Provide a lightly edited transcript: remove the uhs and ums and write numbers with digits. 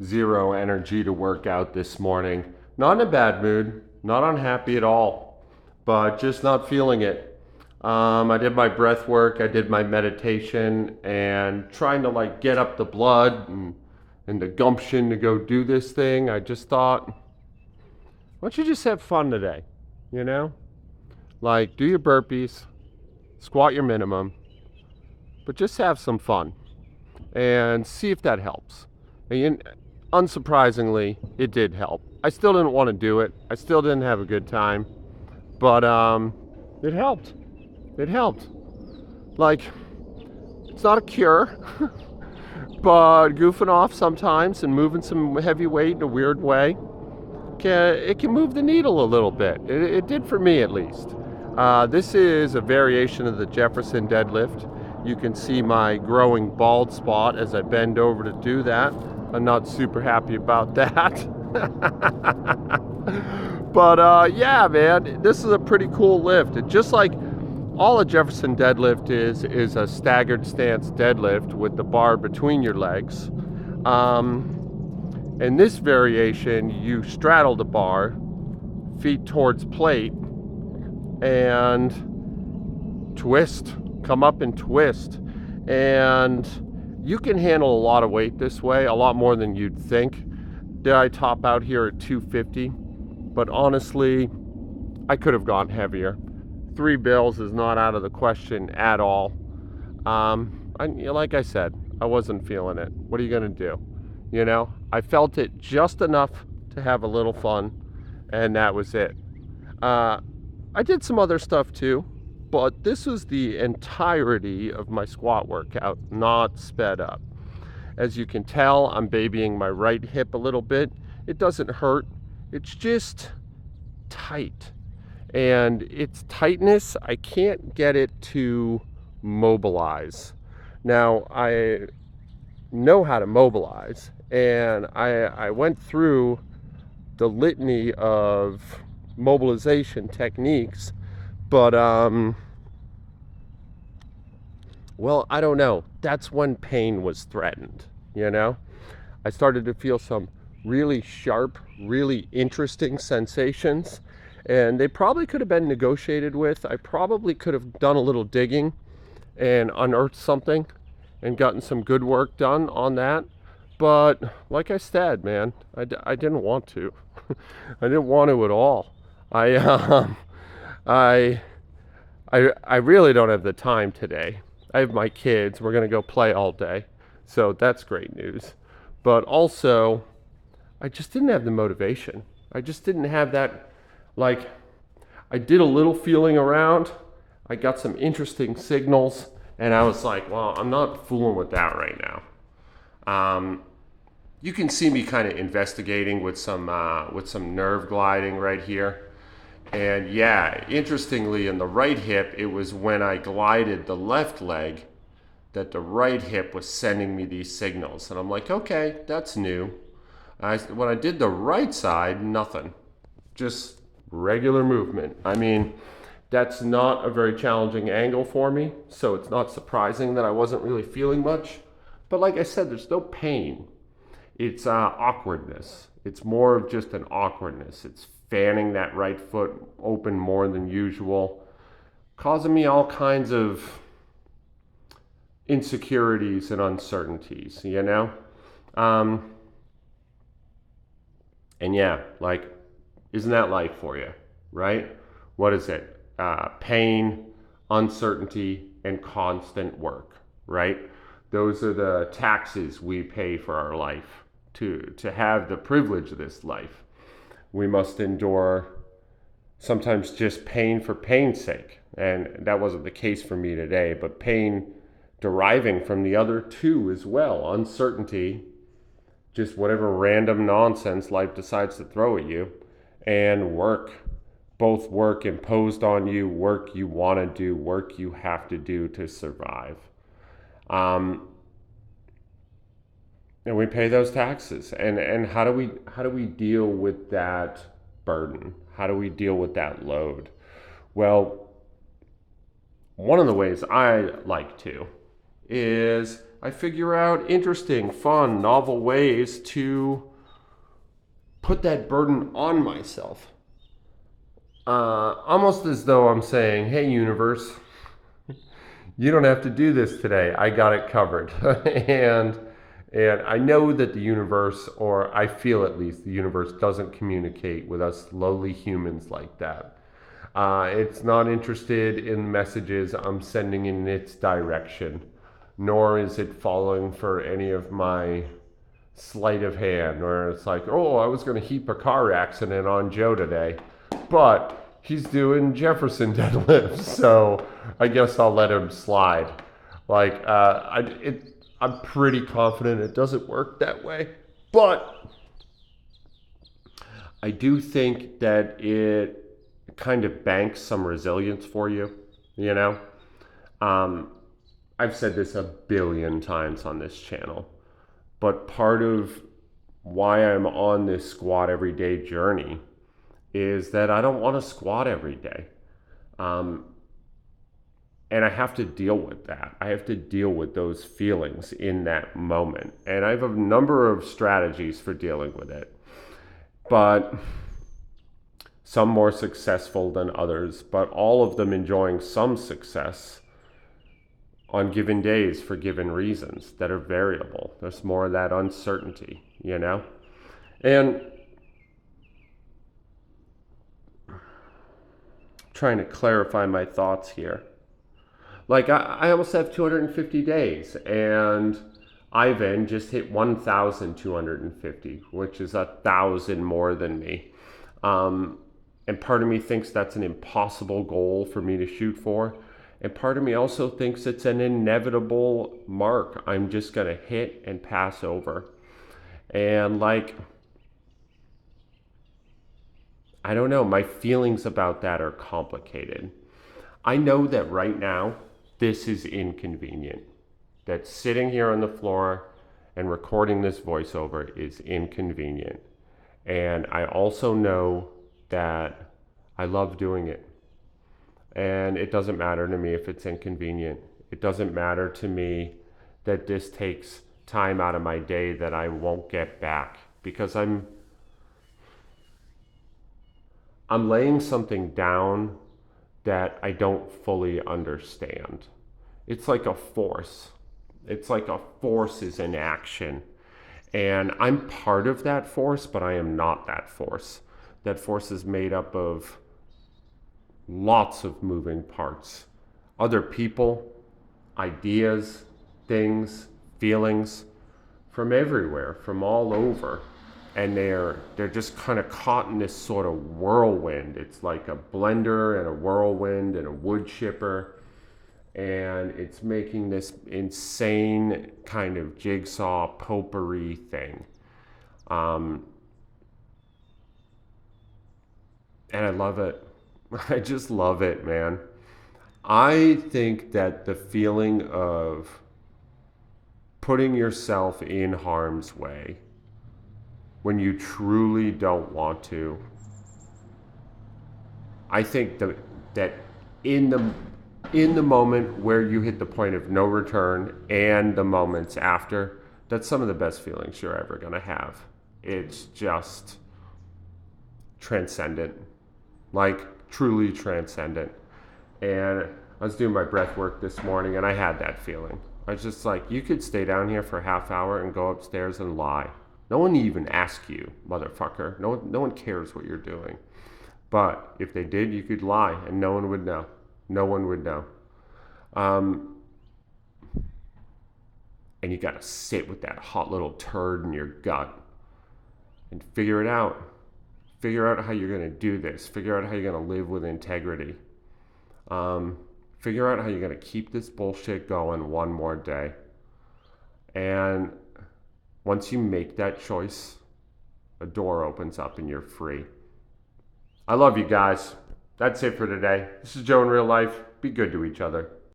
zero energy to work out this morning. Not in a bad mood, not unhappy at all, but just not feeling it. I did my breath work, I did my meditation, and trying to like get up the blood and the gumption to go do this thing. I just thought, why don't you just have fun today? You know? Like, do your burpees, squat your minimum, but just have some fun and see if that helps. And unsurprisingly, it did help. I still didn't want to do it. I still didn't have a good time, but it helped. It helped. Like, it's not a cure, but goofing off sometimes and moving some heavy weight in a weird way, it can move the needle a little bit. It did for me at least. This is a variation of the Jefferson deadlift. You can see my growing bald spot as I bend over to do that. I'm not super happy about that. But yeah, man, this is a pretty cool lift. It just like all a Jefferson deadlift is a staggered stance deadlift with the bar between your legs. In this variation, you straddle the bar, feet towards plate, and twist, come up and twist. And you can handle a lot of weight this way, a lot more than you'd think. Did I top out here at 250? But honestly, I could have gone heavier. 3 bills is not out of the question at all. Like I said, I wasn't feeling it. What are you gonna do? You know, I felt it just enough to have a little fun, and that was it. I did some other stuff too, but this was the entirety of my squat workout, not sped up. As you can tell, I'm babying my right hip a little bit. It doesn't hurt, it's just tight. And its tightness, I can't get it to mobilize. Now, I know how to mobilize, and I went through the litany of mobilization techniques, but well, I don't know. That's when pain was threatened, you know? I started to feel some really sharp, really interesting sensations, and they probably could have been negotiated with. I probably could have done a little digging and unearthed something and gotten some good work done on that. But like I said, man, I didn't want to. I didn't want to at all. I, I, I really don't have the time today. I have my kids. We're gonna go play all day, so that's great news. But also, I just didn't have the motivation. I just didn't have that. Like, I did a little feeling around. I got some interesting signals, and I was like, well, I'm not fooling with that right now. You can see me kind of investigating with some nerve gliding right here. And yeah, interestingly, in the right hip, it was when I glided the left leg that the right hip was sending me these signals. And I'm like, okay, that's new. When I did the right side, nothing. Just regular movement. I mean, that's not a very challenging angle for me, so it's not surprising that I wasn't really feeling much. But like I said, there's no pain. It's awkwardness. It's more of just an awkwardness. It's fanning that right foot open more than usual, causing me all kinds of insecurities and uncertainties, you know? And yeah, like, isn't that life for you, right? What is it? Pain, uncertainty, and constant work, right? Those are the taxes we pay for our life. To have the privilege of this life, we must endure sometimes just pain for pain's sake. And that wasn't the case for me today, but pain deriving from the other two as well. Uncertainty, just whatever random nonsense life decides to throw at you, and work. Both work imposed on you, work you want to do, work you have to do to survive. And we pay those taxes. And how do we deal with that burden? How do we deal with that load? Well, one of the ways I like to is I figure out interesting, fun, novel ways to put that burden on myself. Almost as though I'm saying, hey, universe, you don't have to do this today. I got it covered. and I know that the universe, or I feel at least the universe, doesn't communicate with us lowly humans like that. It's not interested in messages I'm sending in its direction, nor is it following for any of my sleight of hand, where it's like, oh, I was going to heap a car accident on Joe today, but he's doing Jefferson deadlifts, so I guess I'll let him slide. Like, I'm pretty confident it doesn't work that way, but I do think that it kind of banks some resilience for you, you know? Um, I've said this a billion times on this channel, but part of why I'm on this squat every day journey is that I don't want to squat every day. And I have to deal with that. I have to deal with those feelings in that moment. And I have a number of strategies for dealing with it, but some more successful than others, but all of them enjoying some success on given days for given reasons that are variable. There's more of that uncertainty, you know? And trying to clarify my thoughts here. Like, I almost have 250 days, and Ivan just hit 1,250, which is 1,000 more than me. And part of me thinks that's an impossible goal for me to shoot for. And part of me also thinks it's an inevitable mark I'm just going to hit and pass over. And like, I don't know, my feelings about that are complicated. I know that right now, this is inconvenient. That sitting here on the floor and recording this voiceover is inconvenient. And I also know that I love doing it. And it doesn't matter to me if it's inconvenient. It doesn't matter to me that this takes time out of my day that I won't get back, because I'm laying something down that I don't fully understand. It's like a force. It's like a force is in action. And I'm part of that force, but I am not that force. That force is made up of lots of moving parts. Other people, ideas, things, feelings from everywhere, from all over. And they're just kind of caught in this sort of whirlwind. It's like a blender and a whirlwind and a wood chipper. And it's making this insane kind of jigsaw potpourri thing. And I love it. I just love it, man. I think that the feeling of putting yourself in harm's way when you truly don't want to, I think that in the moment where you hit the point of no return and the moments after, that's some of the best feelings you're ever going to have. It's just transcendent, like truly transcendent. And I was doing my breath work this morning and I had that feeling. I was just like, you could stay down here for a half hour and go upstairs and lie. No one even ask you, motherfucker. No one cares what you're doing. But if they did, you could lie and no one would know. No one would know. And you got to sit with that hot little turd in your gut and figure it out. Figure out how you're going to do this. Figure out how you're going to live with integrity. Figure out how you're going to keep this bullshit going one more day. And once you make that choice, a door opens up and you're free. I love you guys. That's it for today. This is Joe in real life. Be good to each other.